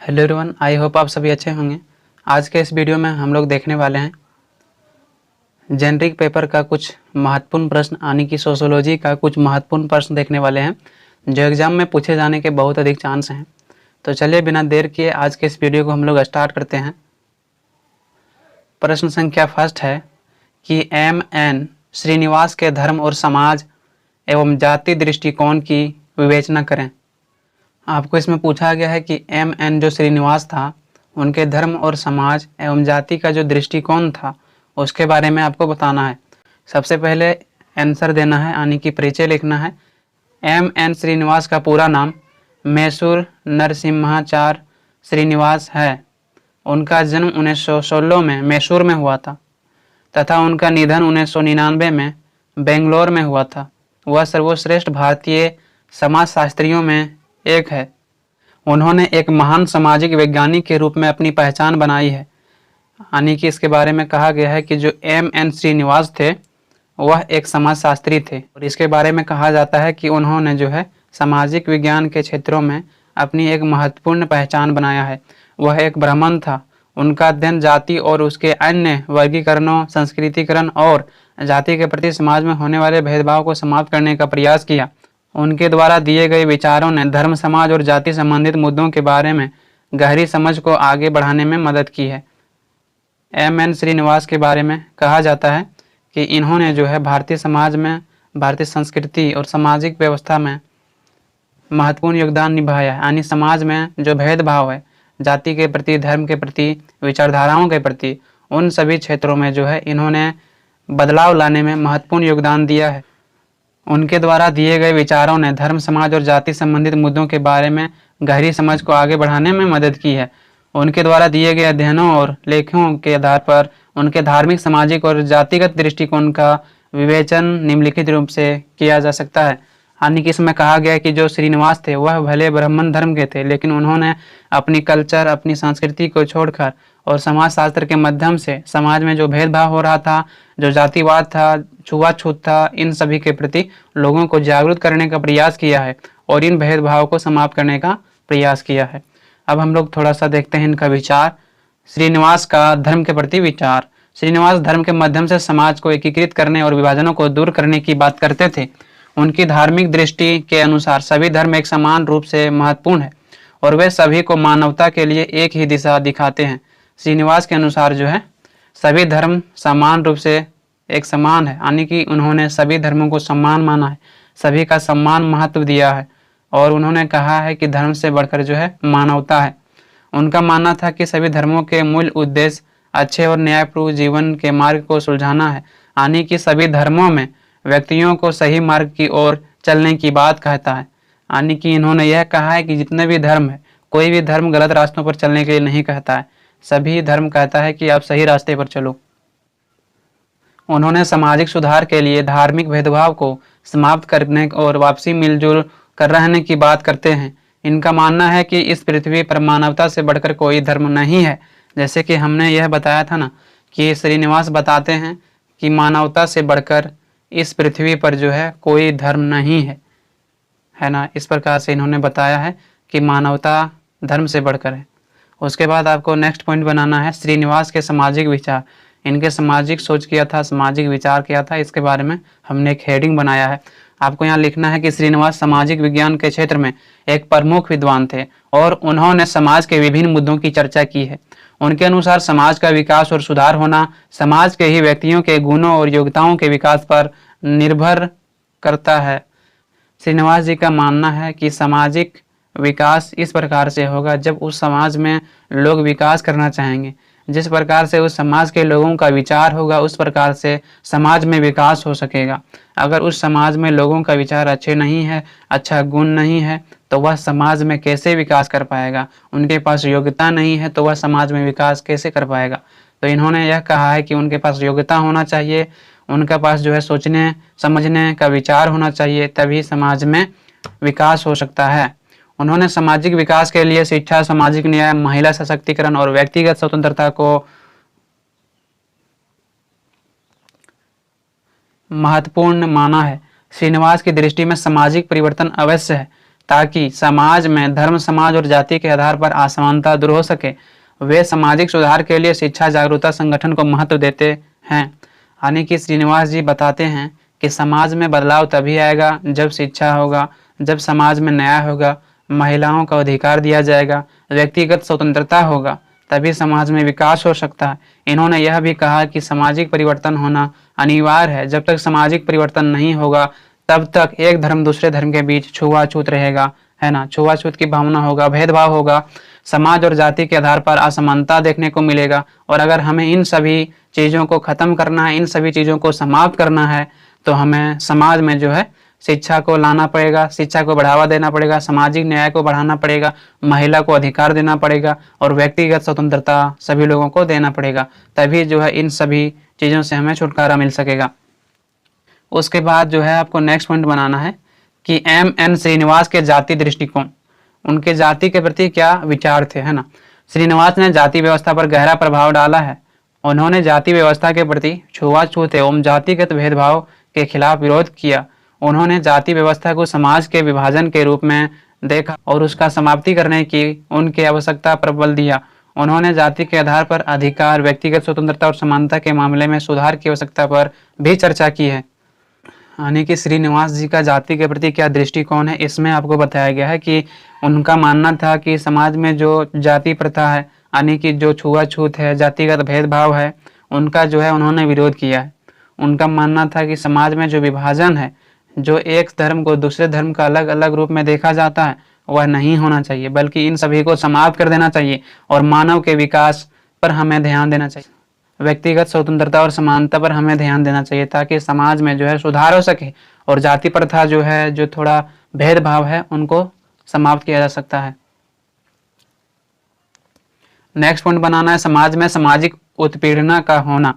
Hello everyone, I hope आप सभी अच्छे होंगे। आज के इस वीडियो में हम लोग देखने वाले हैं जेनरिक पेपर का कुछ महत्वपूर्ण प्रश्न, यानी कि सोशियोलॉजी का कुछ महत्वपूर्ण प्रश्न देखने वाले हैं जो एग्जाम में पूछे जाने के बहुत अधिक चांस हैं। तो चलिए बिना देर किए आज के इस वीडियो को हम लोग स्टार्ट करते हैं। प्रश्न संख्या फर्स्ट है कि M.N. श्रीनिवास के धर्म और समाज एवं जाति दृष्टिकोण की विवेचना करें। आपको इसमें पूछा गया है कि M.N. जो श्रीनिवास था, उनके धर्म और समाज एवं जाति का जो दृष्टिकोण था उसके बारे में आपको बताना है। सबसे पहले आंसर देना है, यानी कि परिचय लिखना है। M.N. श्रीनिवास का पूरा नाम मैसूर नरसिम्हाचार श्रीनिवास है। उनका जन्म 1916 में मैसूर में हुआ था तथा उनका निधन 1999 में बेंगलोर में हुआ था। वह सर्वश्रेष्ठ भारतीय समाजशास्त्रियों में एक है। उन्होंने एक महान सामाजिक वैज्ञानिक के रूप में अपनी पहचान बनाई है। यानी कि इसके बारे में कहा गया है कि जो M.N. श्रीनिवास थे वह एक समाजशास्त्री थे और इसके बारे में कहा जाता है कि उन्होंने जो है सामाजिक विज्ञान के क्षेत्रों में अपनी एक महत्वपूर्ण पहचान बनाया है। वह एक ब्राह्मण था। उनका अध्ययन जाति और उसके अन्य वर्गीकरणों, संस्कृतिकरण और जाति के प्रति समाज में होने वाले भेदभाव को समाप्त करने का प्रयास किया। उनके द्वारा दिए गए विचारों ने धर्म, समाज और जाति संबंधित मुद्दों के बारे में गहरी समझ को आगे बढ़ाने में मदद की है। M.N. श्रीनिवास के बारे में कहा जाता है कि इन्होंने जो है भारतीय समाज में, भारतीय संस्कृति और सामाजिक व्यवस्था में महत्वपूर्ण योगदान निभाया है। यानी समाज में जो भेदभाव है जाति के प्रति, धर्म के प्रति, विचारधाराओं के प्रति, उन सभी क्षेत्रों में जो है इन्होंने बदलाव लाने में महत्वपूर्ण योगदान दिया है। उनके द्वारा दिए गए विचारों ने धर्म, समाज और जाति संबंधित मुद्दों के बारे में गहरी समझ को आगे बढ़ाने में मदद की है। उनके द्वारा दिए गए अध्ययनों और लेखों के आधार पर उनके धार्मिक, सामाजिक और जातिगत दृष्टिकोण का विवेचन निम्नलिखित रूप से किया जा सकता है। यानी कि इसमें कहा गया है कि जो श्रीनिवास थे वह भले ब्राह्मण धर्म के थे, लेकिन उन्होंने अपनी कल्चर, अपनी संस्कृति को छोड़कर और समाजशास्त्र के माध्यम से समाज में जो भेदभाव हो रहा था, जो जातिवाद था, छुआछूत था, इन सभी के प्रति लोगों को जागरूक करने का प्रयास किया है और इन भेदभाव को समाप्त करने का प्रयास किया है। अब हम लोग थोड़ा सा देखते हैं इनका विचार। श्रीनिवास का धर्म के प्रति विचार। श्रीनिवास धर्म के माध्यम से समाज को एकीकृत करने और विभाजनों को दूर करने की बात करते थे। उनकी धार्मिक दृष्टि के अनुसार सभी धर्म एक समान रूप से महत्वपूर्ण है और वे सभी को मानवता के लिए एक ही दिशा दिखाते हैं। श्रीनिवास के अनुसार जो है सभी धर्म समान रूप से एक समान है, यानी कि उन्होंने सभी धर्मों को सम्मान माना है, सभी का सम्मान महत्व दिया है और उन्होंने कहा है कि धर्म से बढ़कर जो है मानवता है। उनका मानना था कि सभी धर्मों के मूल उद्देश्य अच्छे और न्यायपूर्ण जीवन के मार्ग को सुलझाना है, यानी कि सभी धर्मों में व्यक्तियों को सही मार्ग की ओर चलने की बात कहता है। यानी कि इन्होंने यह कहा है कि जितने भी धर्म है, कोई भी धर्म गलत रास्तों पर चलने के लिए नहीं कहता है, सभी धर्म कहता है कि आप सही रास्ते पर चलो। उन्होंने सामाजिक सुधार के लिए धार्मिक भेदभाव को समाप्त करने और आपसी मिलजुल कर रहने की बात करते हैं। इनका मानना है कि इस पृथ्वी पर मानवता से बढ़कर कोई धर्म नहीं है। जैसे कि हमने यह बताया था ना कि श्रीनिवास बताते हैं कि मानवता से बढ़कर इस पृथ्वी पर जो है कोई धर्म नहीं है ना। इस प्रकार से इन्होंने बताया है कि मानवता धर्म से बढ़कर है। उसके बाद आपको नेक्स्ट पॉइंट बनाना है श्रीनिवास के सामाजिक विचार। इनके सामाजिक सोच किया था, सामाजिक विचार किया था, इसके बारे में हमने एक हेडिंग बनाया है। आपको यहाँ लिखना है कि श्रीनिवास सामाजिक विज्ञान के क्षेत्र में एक प्रमुख विद्वान थे और उन्होंने समाज के विभिन्न मुद्दों की चर्चा की है। उनके अनुसार समाज का विकास और सुधार होना समाज के ही व्यक्तियों के गुणों और योग्यताओं के विकास पर निर्भर करता है। श्रीनिवास जी का मानना है कि सामाजिक विकास इस प्रकार से होगा जब उस समाज में लोग विकास करना चाहेंगे। जिस प्रकार से उस समाज के लोगों का विचार होगा उस प्रकार से समाज में विकास हो सकेगा। अगर उस समाज में लोगों का विचार अच्छे नहीं है, अच्छा गुण नहीं है, तो वह समाज में कैसे विकास कर पाएगा। उनके पास योग्यता नहीं है तो वह समाज में विकास कैसे कर पाएगा। तो इन्होंने यह कहा है कि उनके पास योग्यता होना चाहिए, उनके पास जो है सोचने समझने का विचार होना चाहिए, तभी समाज में विकास हो सकता है। उन्होंने सामाजिक विकास के लिए शिक्षा, सामाजिक न्याय, महिला सशक्तिकरण और व्यक्तिगत स्वतंत्रता को महत्वपूर्ण माना है। श्रीनिवास की दृष्टि में सामाजिक परिवर्तन अवश्य है, ताकि समाज में धर्म, समाज और जाति के आधार पर असमानता दूर हो सके। वे सामाजिक सुधार के लिए शिक्षा जागरूकता संगठन को महत्व देते हैं। यानी कि श्रीनिवास जी बताते हैं कि समाज में बदलाव तभी आएगा जब शिक्षा होगा, जब समाज में न्याय होगा, महिलाओं को अधिकार दिया जाएगा, व्यक्तिगत स्वतंत्रता होगा, तभी समाज में विकास हो सकता है। इन्होंने यह भी कहा कि सामाजिक परिवर्तन होना अनिवार्य है। जब तक सामाजिक परिवर्तन नहीं होगा तब तक एक धर्म दूसरे धर्म के बीच छुआछूत रहेगा, है ना, छुआछूत की भावना होगा, भेदभाव होगा, समाज और जाति के आधार पर असमानता देखने को मिलेगा। और अगर हमें इन सभी चीज़ों को खत्म करना है, इन सभी चीज़ों को समाप्त करना है, तो हमें समाज में जो है शिक्षा को लाना पड़ेगा, शिक्षा को बढ़ावा देना पड़ेगा, सामाजिक न्याय को बढ़ाना पड़ेगा, महिला को अधिकार देना पड़ेगा और व्यक्तिगत स्वतंत्रता सभी लोगों को देना पड़ेगा। तभी जो है इन सभी चीज़ों से हमें छुटकारा मिल सकेगा। उसके बाद जो है आपको नेक्स्ट पॉइंट बनाना है कि एम.एन. श्रीनिवास के जाति दृष्टिकोण, उनके जाति के प्रति क्या विचार थे, है ना। श्रीनिवास ने जाति व्यवस्था पर गहरा प्रभाव डाला है। उन्होंने जाति व्यवस्था के प्रति छुआछूत एवं जातिगत भेदभाव के खिलाफ विरोध किया। उन्होंने जाति व्यवस्था को समाज के विभाजन के रूप में देखा और उसका समाप्ति करने की उनकी आवश्यकता पर बल दिया। उन्होंने जाति के आधार पर अधिकार, व्यक्तिगत स्वतंत्रता और समानता के मामले में सुधार की आवश्यकता पर भी चर्चा की है। यानी कि श्रीनिवास जी का जाति के प्रति क्या दृष्टिकोण है, इसमें आपको बताया गया है कि उनका मानना था कि समाज में जो जाति प्रथा है, यानी कि जो छुआछूत है, जातिगत भेदभाव है, उनका जो है उन्होंने विरोध किया है। उनका मानना था कि समाज में जो विभाजन है, जो एक धर्म को दूसरे धर्म का अलग अलग रूप में देखा जाता है, वह नहीं होना चाहिए, बल्कि इन सभी को समाप्त कर देना चाहिए और मानव के विकास पर हमें ध्यान देना चाहिए। व्यक्तिगत स्वतंत्रता और समानता पर हमें ध्यान देना चाहिए ताकि समाज में जो है सुधार हो सके और जाति प्रथा जो है, जो थोड़ा भेदभाव है, उनको समाप्त किया जा सकता है। नेक्स्ट पॉइंट बनाना है समाज में सामाजिक उत्पीड़ना का होना,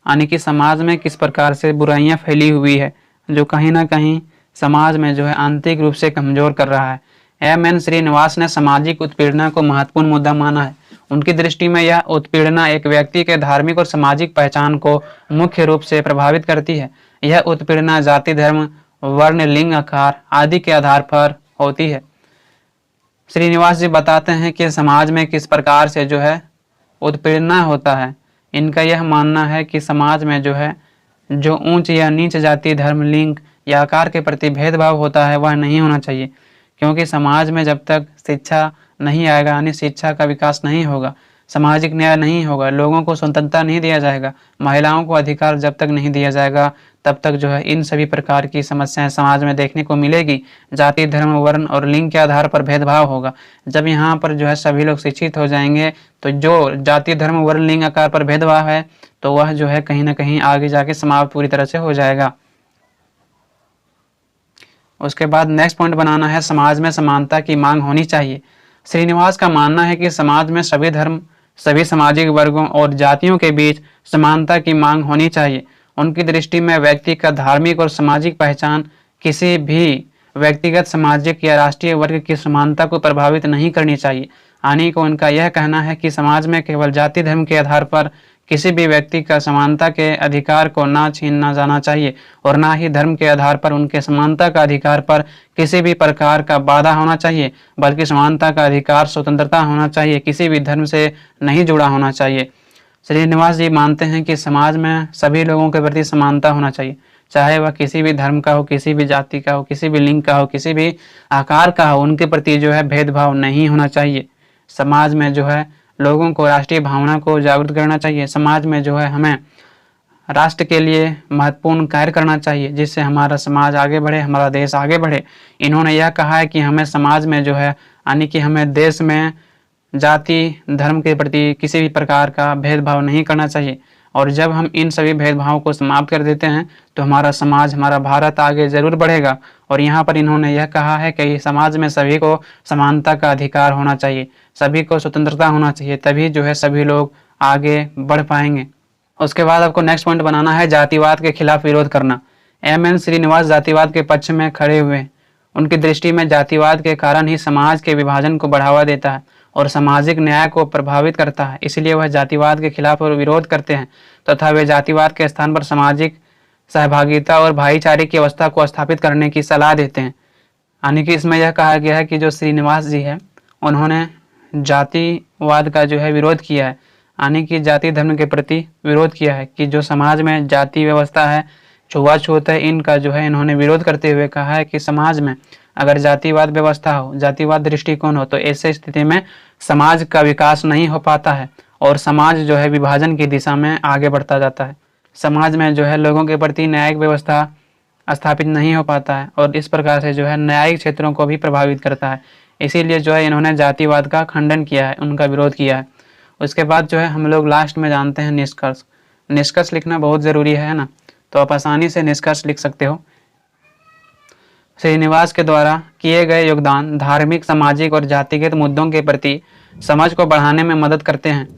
यानी कि समाज में किस प्रकार से बुराइयां फैली हुई है जो कहीं ना कहीं समाज में जो है आंतरिक रूप से कमजोर कर रहा है। एम.एन. श्रीनिवास ने सामाजिक उत्पीड़ना को महत्वपूर्ण मुद्दा माना है। उनकी दृष्टि में यह उत्पीड़ना एक व्यक्ति के धार्मिक और सामाजिक पहचान को मुख्य रूप से प्रभावित करती है। यह उत्पीड़ना जाति, धर्म, वर्ण, लिंग, आकार आदि के आधार पर होती है। श्रीनिवास जी बताते हैं कि समाज में किस प्रकार से जो है उत्पीड़ना होता है। इनका यह मानना है कि समाज में जो है जो ऊंच या नीच जाति, धर्म, लिंग या आकार के प्रति भेदभाव होता है, वह नहीं होना चाहिए, क्योंकि समाज में जब तक शिक्षा नहीं आएगा, यानी शिक्षा का विकास नहीं होगा, सामाजिक न्याय नहीं होगा, लोगों को स्वतंत्रता नहीं दिया जाएगा, महिलाओं को अधिकार जब तक नहीं दिया जाएगा, तब तक जो है इन सभी प्रकार की समस्याएं समाज में देखने को मिलेगी। जाति, धर्म, वर्ण और लिंग के आधार पर भेदभाव होगा। जब यहाँ पर जो है सभी लोग शिक्षित हो जाएंगे, तो जो जाति, धर्म, वर्ण, लिंग, आकार पर भेदभाव है, तो वह जो है कहीं ना कहीं आगे जाके समाप्त पूरी तरह से हो जाएगा। उसके बाद नेक्स्ट पॉइंट बनाना है समाज में समानता की मांग होनी चाहिए। श्रीनिवास का मानना है कि समाज में सभी धर्म, सभी सामाजिक वर्गों और जातियों के बीच समानता की मांग होनी चाहिए। उनकी दृष्टि में व्यक्ति का धार्मिक और सामाजिक पहचान किसी भी व्यक्तिगत, सामाजिक या राष्ट्रीय वर्ग की समानता को प्रभावित नहीं करनी चाहिए। यानी कि उनका यह कहना है कि समाज में केवल जाति, धर्म के आधार पर किसी भी व्यक्ति का समानता के अधिकार को ना छीनना जाना चाहिए और ना ही धर्म के आधार पर उनके समानता का अधिकार पर किसी भी प्रकार का बाधा होना चाहिए, बल्कि समानता का अधिकार, स्वतंत्रता होना चाहिए, किसी भी धर्म से नहीं जुड़ा होना चाहिए। श्रीनिवास जी मानते हैं कि समाज में सभी लोगों के प्रति समानता होना चाहिए, चाहे वह किसी भी धर्म का हो, किसी भी जाति का हो, किसी भी लिंग का हो, किसी भी आकार का हो, उनके प्रति जो है भेदभाव नहीं होना चाहिए। समाज में जो है लोगों को राष्ट्रीय भावना को जागरूक करना चाहिए। समाज में जो है हमें राष्ट्र के लिए महत्वपूर्ण कार्य करना चाहिए, जिससे हमारा समाज आगे बढ़े, हमारा देश आगे बढ़े। इन्होंने यह कहा है कि हमें समाज में जो है, यानी कि हमें देश में जाति, धर्म के प्रति किसी भी प्रकार का भेदभाव नहीं करना चाहिए। और जब हम इन सभी भेदभाव को समाप्त कर देते हैं तो हमारा समाज, हमारा भारत आगे जरूर बढ़ेगा। और यहाँ पर इन्होंने यह कहा है कि समाज में सभी को समानता का अधिकार होना चाहिए, सभी को स्वतंत्रता होना चाहिए, तभी जो है सभी लोग आगे बढ़ पाएंगे। उसके बाद आपको नेक्स्ट पॉइंट बनाना है जातिवाद के खिलाफ विरोध करना। एम.एन. श्रीनिवास जातिवाद के पक्ष में खड़े हुए। उनकी दृष्टि में जातिवाद के कारण ही समाज के विभाजन को बढ़ावा देता है और सामाजिक न्याय को प्रभावित करता है, इसलिए वह जातिवाद के खिलाफ और विरोध करते हैं तथा वे जातिवाद के स्थान पर सामाजिक सहभागिता और भाईचारे की अवस्था को स्थापित करने की सलाह देते हैं। यानी कि इसमें यह कहा गया है कि जो श्रीनिवास जी है उन्होंने जातिवाद का जो है विरोध किया है, यानी कि जाति धर्म के प्रति विरोध किया है कि जो समाज में जाति व्यवस्था है, छुआछूत है, इनका जो है इन्होंने विरोध करते हुए कहा है कि समाज में अगर जातिवाद व्यवस्था हो, जातिवाद दृष्टिकोण हो, तो ऐसे स्थिति में समाज का विकास नहीं हो पाता है और समाज जो है विभाजन की दिशा में आगे बढ़ता जाता है। समाज में जो है लोगों के प्रति न्यायिक व्यवस्था स्थापित नहीं हो पाता है और इस प्रकार से जो है न्यायिक क्षेत्रों को भी प्रभावित करता है। इसीलिए जो है इन्होंने जातिवाद का खंडन किया है, उनका विरोध किया है। उसके बाद जो है हम लोग लास्ट में जानते हैं निष्कर्ष। निष्कर्ष लिखना बहुत ज़रूरी है ना, तो आप आसानी से निष्कर्ष लिख सकते हो। श्रीनिवास के द्वारा किए गए योगदान धार्मिक, सामाजिक और जातिगत मुद्दों के प्रति समझ को बढ़ाने में मदद करते हैं।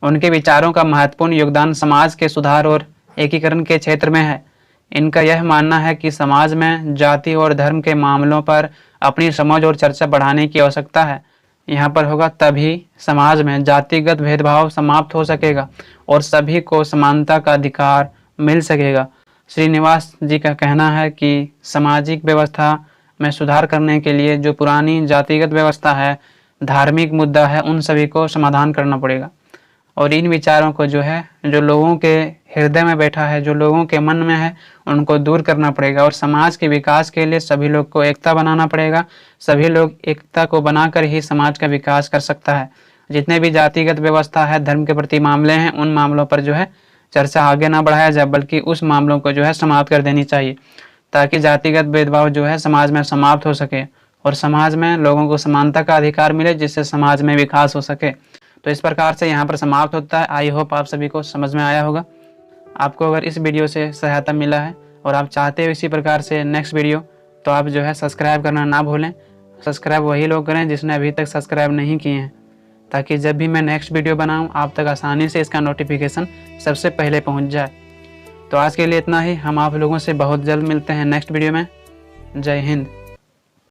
उनके विचारों का महत्वपूर्ण योगदान समाज के सुधार और एकीकरण के क्षेत्र में है। इनका यह मानना है कि समाज में जाति और धर्म के मामलों पर अपनी समझ और चर्चा बढ़ाने की आवश्यकता है। यहाँ पर होगा तभी समाज में जातिगत भेदभाव समाप्त हो सकेगा और सभी को समानता का अधिकार मिल सकेगा। श्रीनिवास जी का कहना है कि सामाजिक व्यवस्था में सुधार करने के लिए जो पुरानी जातिगत व्यवस्था है, धार्मिक मुद्दा है, उन सभी को समाधान करना पड़ेगा और इन विचारों को जो है जो लोगों के हृदय में बैठा है, जो लोगों के मन में है, उनको दूर करना पड़ेगा और समाज के विकास के लिए सभी लोग को एकता बनाना पड़ेगा। सभी लोग एकता को बनाकर ही समाज का विकास कर सकता है। जितने भी जातिगत व्यवस्था है, धर्म के प्रति मामले हैं, उन मामलों पर जो है चर्चा आगे ना बढ़ाया जाए, बल्कि उस मामलों को जो है समाप्त कर देनी चाहिए, ताकि जातिगत भेदभाव जो है समाज में समाप्त हो सके और समाज में लोगों को समानता का अधिकार मिले, जिससे समाज में विकास हो सके। तो इस प्रकार से यहाँ पर समाप्त होता है। आई होप आप सभी को समझ में आया होगा। आपको अगर इस वीडियो से सहायता मिला है और आप चाहते हो इसी प्रकार से नेक्स्ट वीडियो, तो आप जो है सब्सक्राइब करना ना भूलें। सब्सक्राइब वही लोग करें जिसने अभी तक सब्सक्राइब नहीं किए हैं, ताकि जब भी मैं नेक्स्ट वीडियो बनाऊं आप तक आसानी से इसका नोटिफिकेशन सबसे पहले पहुंच जाए। तो आज के लिए इतना ही। हम आप लोगों से बहुत जल्द मिलते हैं नेक्स्ट वीडियो में। जय हिंद।